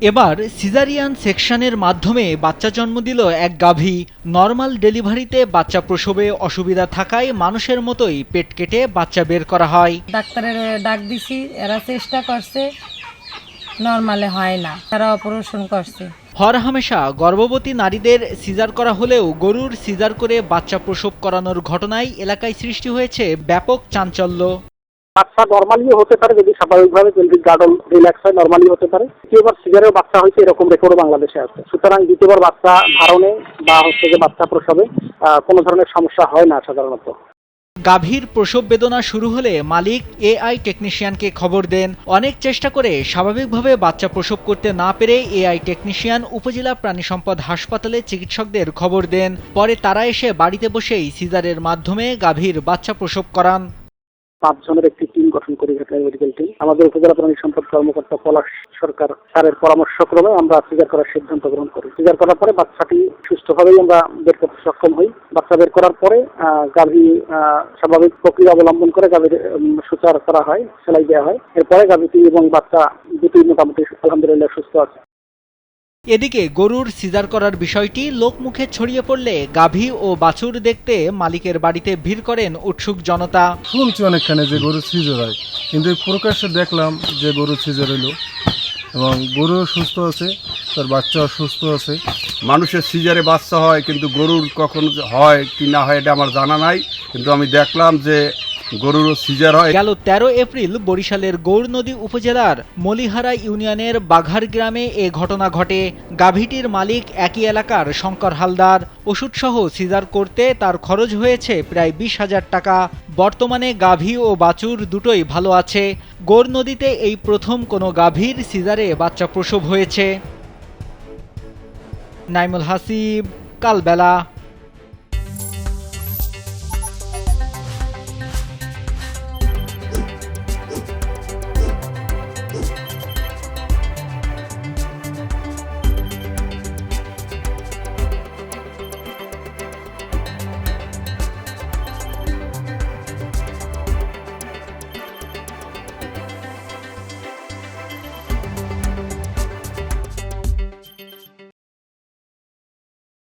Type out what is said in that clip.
এবার সিজারিয়ান সেকশনের মাধ্যমে বাচ্চা জন্ম দিল এক গাভী। নর্মাল ডেলিভারিতে বাচ্চা প্রসবে অসুবিধা থাকায় মানুষের মতোই পেট কেটে বাচ্চা বের করা হয়। ডাক্তারের ডাক দিছি, এরা চেষ্টা করছে, নর্মালে হয় না, তারা অপারেশন করছে। হরহামেশা গর্ভবতী নারীদের সিজার করা হলেও গরুর সিজার করে বাচ্চা প্রসব করানোর ঘটনায় এলাকায় সৃষ্টি হয়েছে ব্যাপক চাঞ্চল্য। বাচ্চা নরমালিও হতে পারে, যদি স্বাভাবিকভাবে পেলভিক গার্ডল রিল্যাক্স হয় নরমালি হতে পারে। দ্বিতীয়বার সিজারেও বাচ্চা হয়েছে, এরকম রেকর্ডও বাংলাদেশে আছে। সুতরাং দ্বিতীয়বার বাচ্চা ধারণে বা যে বাচ্চা প্রসবে কোনো ধরনের সমস্যা হয় না সাধারণত। গাভীর প্রসব বেদনা শুরু হলে মালিক এআই টেকনিশিয়ানকে খবর দেন। অনেক চেষ্টা করে স্বাভাবিকভাবে বাচ্চা প্রসব করতে না পেরে এআই টেকনিশিয়ান উপজেলা প্রাণী সম্পদ হাসপাতালে চিকিৎসকদের খবর দেন। পরে তারা এসে বাড়িতে বসেই সিজারের মাধ্যমে গাভীর বাচ্চা প্রসব করান। 5 জনের একটি টিম গঠন করি, ভেটেরিনারি মেডিকেল টিম। আমাদের উপজেলা প্রাণী সম্পদ কর্মকর্তা পলাশ সরকার স্যারের পরামর্শক্রমে আমরা সিজার করার সিদ্ধান্ত গ্রহণ করি। সিজার করার পরে বাচ্চাটি সুস্থভাবেই আমরা বের করতে সক্ষম হই। বাচ্চা বের করার পরে গাভী স্বাভাবিক প্রক্রিয়া অবলম্বন করে গাভীর সুচার করা হয়, সেলাই দেওয়া হয়। এরপরে গাভীটি এবং বাচ্চা দুটি মোটামুটি আলহামদুলিল্লাহ সুস্থ আছে। এদিকে গরুর সিজার করার বিষয়টি লোকমুখে ছড়িয়ে পড়লে গাভী ও বাছুর দেখতে মালিকের বাড়িতে ভিড় করেন উৎসুক জনতা। শুনছি অনেকখানে যে গরু সিজার হয়, কিন্তু প্রকাশ্যে দেখলাম যে গরু সিজার হলো এবং গরুও সুস্থ আছে, তার বাচ্চাও সুস্থ আছে। মানুষের সিজারে বাচ্চা হয়, কিন্তু গরুর কখন হয় কি না হয় এটা আমার জানা নাই, কিন্তু আমি দেখলাম যে গরুরও সিজার হয়। গেল 13 এপ্রিল বরিশালের গৌরনদী উপজেলার মলিহারা ইউনিয়নের বাঘার গ্রামে এ ঘটনা ঘটে। গাভীটির মালিক একই এলাকার শঙ্কর হালদার। ওষুধসহ সিজার করতে তার খরচ হয়েছে প্রায় 20,000 টাকা। বর্তমানে গাভী ও বাছুর দুটোই ভালো আছে। গৌরনদীতে এই প্রথম কোনো গাভীর সিজারে বাচ্চা প্রসব হয়েছে। নাইমুল হাসিব, কালবেলা।